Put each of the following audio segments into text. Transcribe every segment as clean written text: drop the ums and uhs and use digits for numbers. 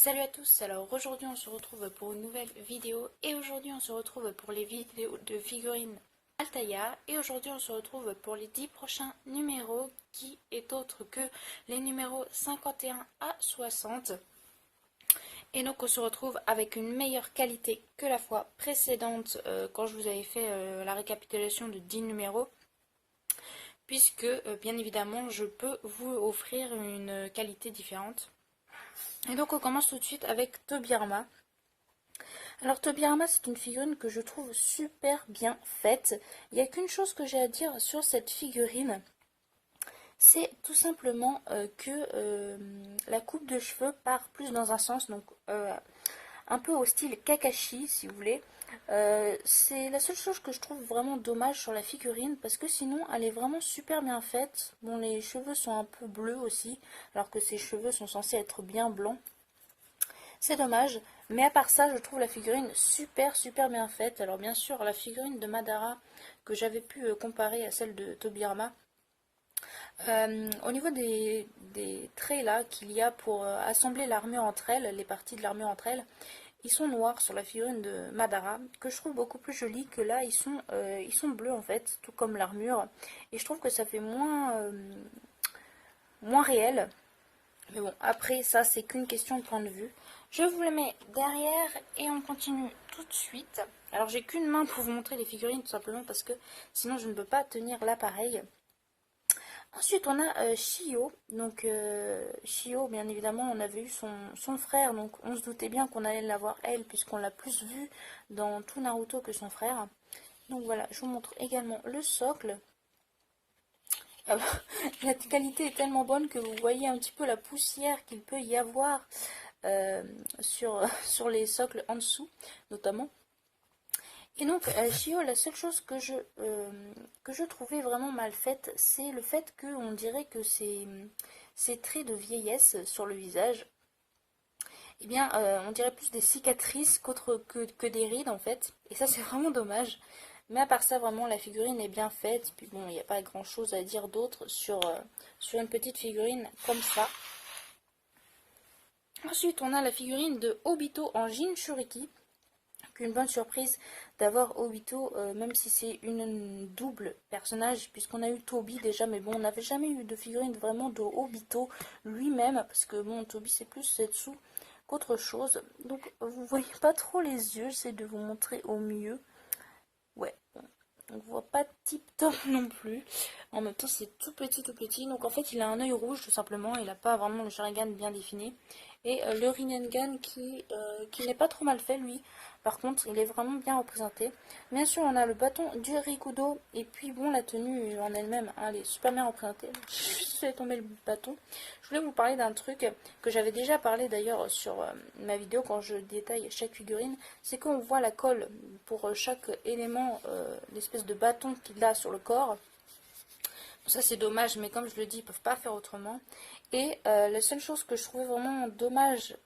Salut à tous, alors aujourd'hui on se retrouve pour une nouvelle vidéo et aujourd'hui on se retrouve pour les vidéos de figurines Altaïa et aujourd'hui on se retrouve pour les 10 prochains numéros qui est autre que les numéros 51 à 60 et donc on se retrouve avec une meilleure qualité que la fois précédente quand je vous avais fait la récapitulation de 10 numéros puisque bien évidemment je peux vous offrir une qualité différente. Et donc on commence tout de suite avec Tobirama. Alors Tobirama, c'est une figurine que je trouve super bien faite. Il n'y a qu'une chose que j'ai à dire sur cette figurine, c'est tout simplement que la coupe de cheveux part plus dans un sens, donc un peu au style Kakashi si vous voulez. C'est la seule chose que je trouve vraiment dommage sur la figurine parce que sinon elle est vraiment super bien faite. Bon, les cheveux sont un peu bleus aussi alors que ses cheveux sont censés être bien blancs. C'est dommage, mais à part ça, je trouve la figurine super bien faite. Alors bien sûr, la figurine de Madara que j'avais pu comparer à celle de Tobirama, au niveau des traits là qu'il y a pour assembler l'armure entre elles, les parties de l'armure entre elles, ils sont noirs sur la figurine de Madara, que je trouve beaucoup plus jolie que là, ils sont bleus en fait, tout comme l'armure. Et je trouve que ça fait moins réel. Mais bon, après ça, c'est qu'une question de point de vue. Je vous le mets derrière et on continue tout de suite. Alors j'ai qu'une main pour vous montrer les figurines tout simplement parce que sinon je ne peux pas tenir l'appareil. Ensuite on a Shio. Donc Shio, bien évidemment, on avait eu son frère, donc on se doutait bien qu'on allait l'avoir elle puisqu'on l'a plus vue dans tout Naruto que son frère. Donc voilà, je vous montre également le socle. La qualité est tellement bonne que vous voyez un petit peu la poussière qu'il peut y avoir sur les socles en dessous, notamment. Et donc, Shio, la seule chose que je trouvais vraiment mal faite, c'est le fait qu'on dirait que ces traits de vieillesse sur le visage, eh bien, on dirait plus des cicatrices que des rides, en fait. Et ça, c'est vraiment dommage. Mais à part ça, vraiment, la figurine est bien faite. Puis bon, il n'y a pas grand-chose à dire d'autre sur une petite figurine comme ça. Ensuite, on a la figurine de Obito en Jinchuriki. Une bonne surprise d'avoir Obito, même si c'est une double personnage, puisqu'on a eu Toby déjà, mais bon, on n'avait jamais eu de figurine vraiment de Obito lui-même, parce que bon, Toby c'est plus Setsu qu'autre chose. Donc, vous voyez pas trop les yeux, j'essaie de vous montrer au mieux. Ouais, bon, on voit pas tip top non plus. En même temps, c'est tout petit. Donc en fait, il a un œil rouge tout simplement. Il n'a pas vraiment le Sharingan bien défini. Et le Rinnegan qui n'est pas trop mal fait lui. Par contre, il est vraiment bien représenté. Bien sûr, on a le bâton du Rikudo. Et puis bon, la tenue en elle-même, hein, elle est super bien représentée. Je vais tomber le bâton. Je voulais vous parler d'un truc que j'avais déjà parlé d'ailleurs sur ma vidéo quand je détaille chaque figurine. C'est qu'on voit la colle pour chaque élément, l'espèce de bâton qu'il a sur le corps. Ça c'est dommage, mais comme je le dis, ils peuvent pas faire autrement. Et la seule chose que je trouvais vraiment dommage,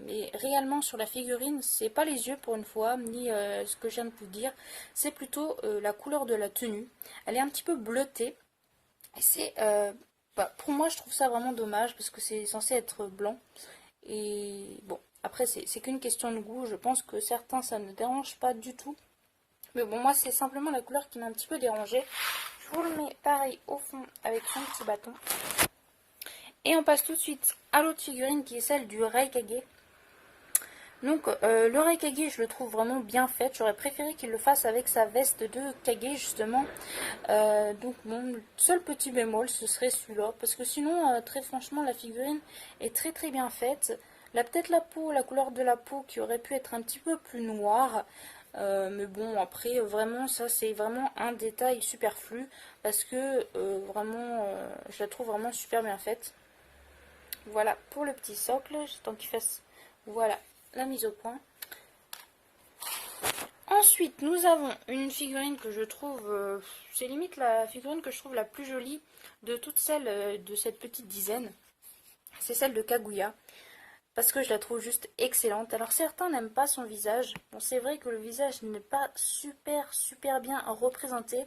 mais réellement sur la figurine, c'est pas les yeux pour une fois, ni ce que je viens de vous dire, c'est plutôt la couleur de la tenue. Elle est un petit peu bleutée. Et c'est, pour moi, je trouve ça vraiment dommage, parce que c'est censé être blanc. Et bon, après c'est qu'une question de goût, je pense que certains ça ne dérange pas du tout. Mais bon, moi c'est simplement la couleur qui m'a un petit peu dérangée. Je vous le mets pareil au fond avec son petit bâton. Et on passe tout de suite à l'autre figurine qui est celle du Raikage. Donc le Raikage, je le trouve vraiment bien fait. J'aurais préféré qu'il le fasse avec sa veste de Kage justement. Donc mon seul petit bémol ce serait celui-là. Parce que sinon, très franchement, la figurine est très bien faite. Là peut-être la peau, la couleur de la peau qui aurait pu être un petit peu plus noire. Mais bon, après, vraiment, ça c'est vraiment un détail superflu parce que vraiment, je la trouve vraiment super bien faite. Voilà pour le petit socle, j'attends qu'il fasse, voilà, la mise au point. Ensuite, nous avons une figurine que je trouve, c'est limite la figurine que je trouve la plus jolie de toutes celles de cette petite dizaine. C'est celle de Kaguya. parce que je la trouve juste excellente. Alors certains n'aiment pas son visage. Bon, c'est vrai que le visage n'est pas super bien représenté,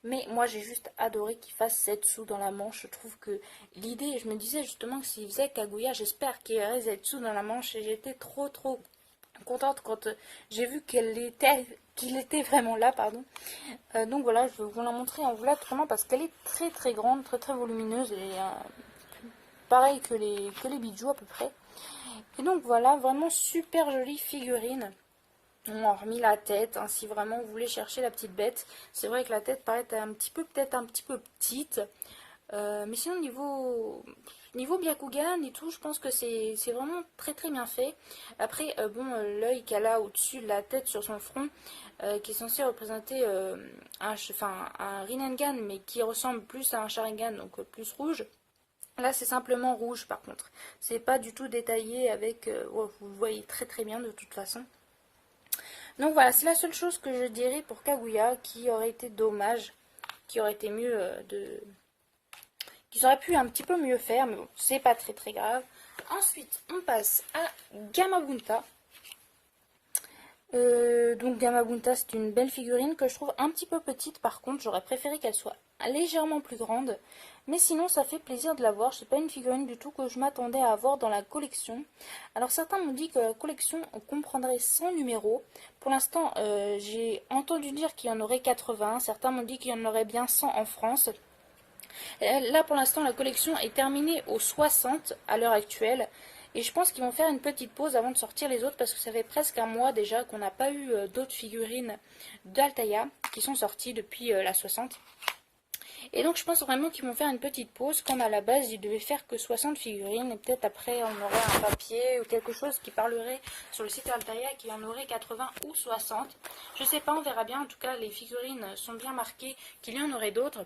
mais moi j'ai juste adoré qu'il fasse Zetsu dans la manche. Je trouve que l'idée, je me disais justement que s'il faisait Kaguya, j'espère qu'il y aurait Zetsu dans la manche, et j'étais trop contente quand j'ai vu qu'il était vraiment là, pardon. Donc voilà, je vais vous la montrer en vlog vraiment parce qu'elle est très grande, très volumineuse, et pareil que les bijoux à peu près. Et donc voilà, vraiment super jolie figurine. On a remis la tête, hein, si vraiment vous voulez chercher la petite bête. C'est vrai que la tête paraît peut-être un petit peu petite. Mais sinon niveau Byakugan et tout, je pense que c'est vraiment très bien fait. Après, bon, l'œil qu'elle a au-dessus de la tête sur son front, qui est censé représenter un Rinnegan, mais qui ressemble plus à un Sharingan, donc plus rouge. Là, c'est simplement rouge par contre. C'est pas du tout détaillé avec... vous le voyez très bien de toute façon. Donc voilà, c'est la seule chose que je dirais pour Kaguya qui aurait été dommage, qui aurait été mieux qu'ils auraient pu un petit peu mieux faire, mais bon, c'est pas très grave. Ensuite, on passe à Gamabunta. Donc Gamabunta, c'est une belle figurine que je trouve un petit peu petite. Par contre, j'aurais préféré qu'elle soit légèrement plus grande. Mais sinon, ça fait plaisir de la voir. C'est pas une figurine du tout que je m'attendais à avoir dans la collection. Alors certains m'ont dit que la collection comprendrait 100 numéros. Pour l'instant, j'ai entendu dire qu'il y en aurait 80. Certains m'ont dit qu'il y en aurait bien 100 en France. Là, pour l'instant, la collection est terminée aux 60 à l'heure actuelle. Et je pense qu'ils vont faire une petite pause avant de sortir les autres parce que ça fait presque un mois déjà qu'on n'a pas eu d'autres figurines d'Altaïa qui sont sorties depuis la 60. Et donc je pense vraiment qu'ils vont faire une petite pause, comme à la base ils devaient faire que 60 figurines, et peut-être après on aurait un papier ou quelque chose qui parlerait sur le site Altaïa qui en aurait 80 ou 60. Je sais pas, on verra bien. En tout cas, les figurines sont bien marquées qu'il y en aurait d'autres.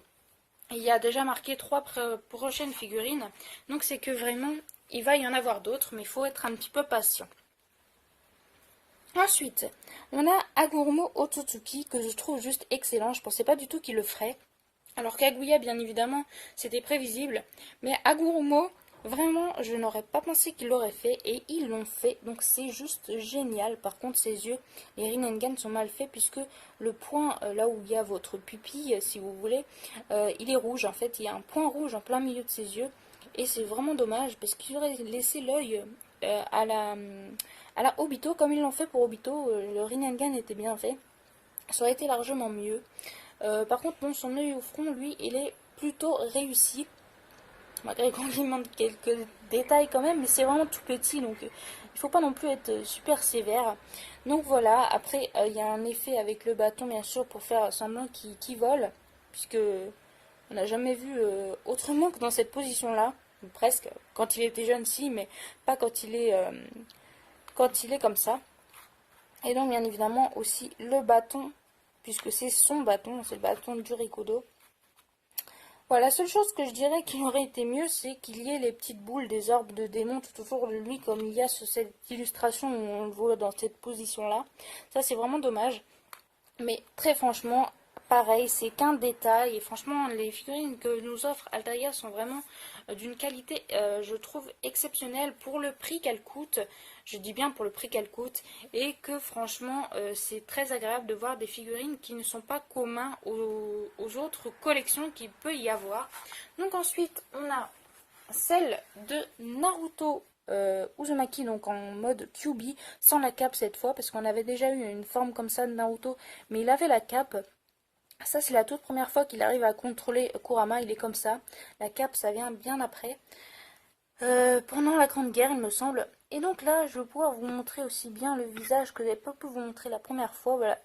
Il y a déjà marqué 3 prochaines figurines, donc c'est que vraiment il va y en avoir d'autres, mais il faut être un petit peu patient. Ensuite, on a Agurmo Otsutsuki que je trouve juste excellent. Je pensais pas du tout qu'il le ferait. Alors Kaguya, bien évidemment, c'était prévisible, mais Agurmo, vraiment, je n'aurais pas pensé qu'ils l'auraient fait, et ils l'ont fait, donc c'est juste génial. Par contre, ses yeux, les Rinnegan sont mal faits, puisque le point, là où il y a votre pupille, si vous voulez, il est rouge, en fait, il y a un point rouge en plein milieu de ses yeux, et c'est vraiment dommage, parce qu'ils auraient laissé l'œil à la Obito, comme ils l'ont fait pour Obito. Le Rinnegan était bien fait, ça aurait été largement mieux. Par contre, bon, son œil au front, lui, il est plutôt réussi. Malgré qu'on lui demande quelques détails quand même, mais c'est vraiment tout petit, donc il faut pas non plus être super sévère. Donc voilà, après, il y a un effet avec le bâton, bien sûr, pour faire semblant qu'il vole, puisque on n'a jamais vu autrement que dans cette position-là, ou presque. Quand il était jeune, si, mais pas quand il est comme ça. Et donc, bien évidemment, aussi le bâton, puisque c'est son bâton, c'est le bâton du Rikudo. Voilà, la seule chose que je dirais qui aurait été mieux, c'est qu'il y ait les petites boules des orbes de démons tout autour de lui, comme il y a sur cette illustration où on le voit dans cette position-là. Ça, c'est vraiment dommage. Mais très franchement, pareil, c'est qu'un détail. Et franchement, les figurines que nous offre Altaïa sont vraiment d'une qualité, je trouve, exceptionnelle pour le prix qu'elles coûtent. Je dis bien pour le prix qu'elles coûtent. Et que franchement, c'est très agréable de voir des figurines qui ne sont pas communs aux autres collections qu'il peut y avoir. Donc ensuite, on a celle de Naruto Uzumaki, donc en mode QB, sans la cape cette fois, parce qu'on avait déjà eu une forme comme ça de Naruto, mais il avait la cape. Ça, c'est la toute première fois qu'il arrive à contrôler Kurama, il est comme ça. La cape, ça vient bien après. Pendant la Grande Guerre, il me semble. Et donc là, je vais pouvoir vous montrer aussi bien le visage que je n'avais pas pu vous montrer la première fois. Voilà.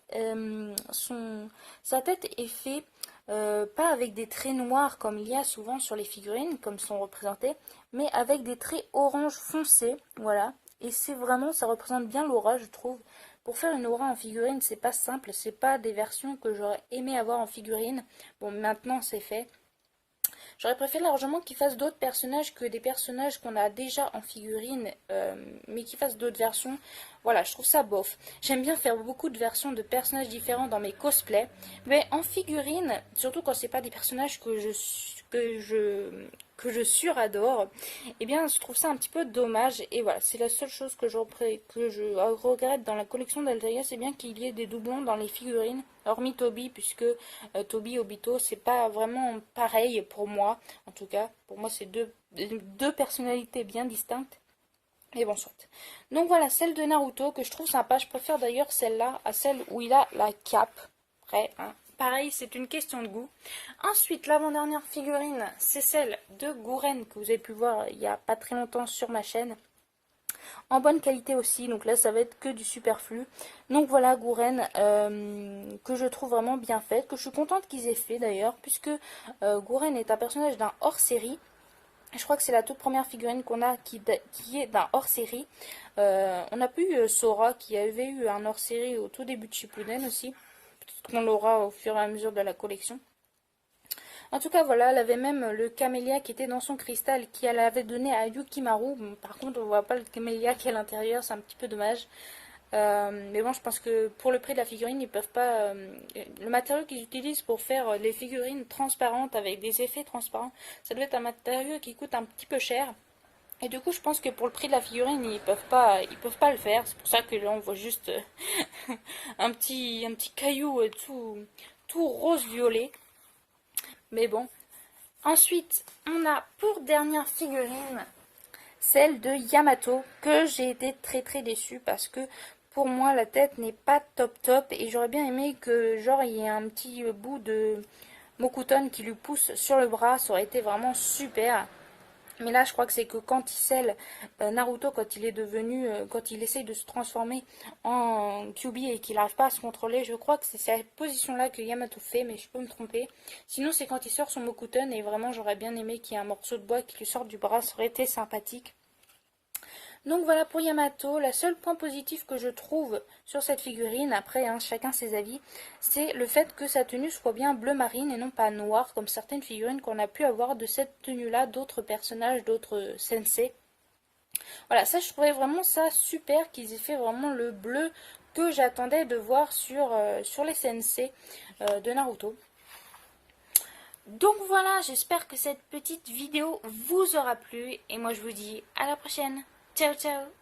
Sa tête est faite pas avec des traits noirs comme il y a souvent sur les figurines, comme sont représentées, mais avec des traits orange foncé. Voilà. Et c'est vraiment, ça représente bien l'aura, je trouve. Pour faire une aura en figurine, c'est pas simple. C'est pas des versions que j'aurais aimé avoir en figurine. Bon, maintenant c'est fait. J'aurais préféré largement qu'ils fassent d'autres personnages que des personnages qu'on a déjà en figurine, mais qu'ils fassent d'autres versions. Voilà, je trouve ça bof. J'aime bien faire beaucoup de versions de personnages différents dans mes cosplays, mais en figurine, surtout quand c'est pas des personnages que que je suradore, eh bien je trouve ça un petit peu dommage. Et voilà, c'est la seule chose que je regrette dans la collection d'Altaïa, c'est bien qu'il y ait des doublons dans les figurines, hormis Toby, puisque Toby Obito, c'est pas vraiment pareil pour moi. En tout cas, pour moi, c'est deux personnalités bien distinctes. Et bon, soit. Donc voilà, celle de Naruto que je trouve sympa. Je préfère d'ailleurs celle-là à celle où il a la cape. Après, hein. Pareil, c'est une question de goût. Ensuite, l'avant-dernière figurine, c'est celle de Gouren que vous avez pu voir il n'y a pas très longtemps sur ma chaîne. En bonne qualité aussi, donc là ça va être que du superflu. Donc voilà, Gouren, que je trouve vraiment bien faite, que je suis contente qu'ils aient fait d'ailleurs, puisque Gouren est un personnage d'un hors-série. Je crois que c'est la toute première figurine qu'on a qui est d'un hors-série. On a pu Sora qui avait eu un hors-série au tout début de Shippuden aussi. Peut-être qu'on l'aura au fur et à mesure de la collection. En tout cas, voilà, elle avait même le camélia qui était dans son cristal, qui elle avait donné à Yukimaru. Bon, par contre, on voit pas le camélia qui est à l'intérieur, c'est un petit peu dommage. Mais bon, je pense que pour le prix de la figurine, ils peuvent pas. Le matériau qu'ils utilisent pour faire les figurines transparentes avec des effets transparents, ça doit être un matériau qui coûte un petit peu cher. Et du coup, je pense que pour le prix de la figurine, ils peuvent pas le faire. C'est pour ça que là, on voit juste un petit caillou tout rose-violet. Mais bon. Ensuite, on a pour dernière figurine celle de Yamato, que j'ai été très très déçue parce que pour moi la tête n'est pas top top et j'aurais bien aimé que genre il y ait un petit bout de Mokuton qui lui pousse sur le bras, ça aurait été vraiment super. Mais là, je crois que c'est que quand il scelle Naruto, quand il est devenu, quand il essaye de se transformer en Kyuubi et qu'il n'arrive pas à se contrôler, je crois que c'est cette position-là que Yamato fait, mais je peux me tromper. Sinon, c'est quand il sort son Mokuton et vraiment, j'aurais bien aimé qu'il y ait un morceau de bois qui lui sorte du bras, ça aurait été sympathique. Donc voilà pour Yamato, la seule point positif que je trouve sur cette figurine, après hein, chacun ses avis, c'est le fait que sa tenue soit bien bleu marine et non pas noire comme certaines figurines qu'on a pu avoir de cette tenue-là, d'autres personnages, d'autres sensei. Voilà, ça je trouvais vraiment ça super qu'ils aient fait vraiment le bleu que j'attendais de voir sur les sensei de Naruto. Donc voilà, j'espère que cette petite vidéo vous aura plu et moi je vous dis à la prochaine. Ciao ciao.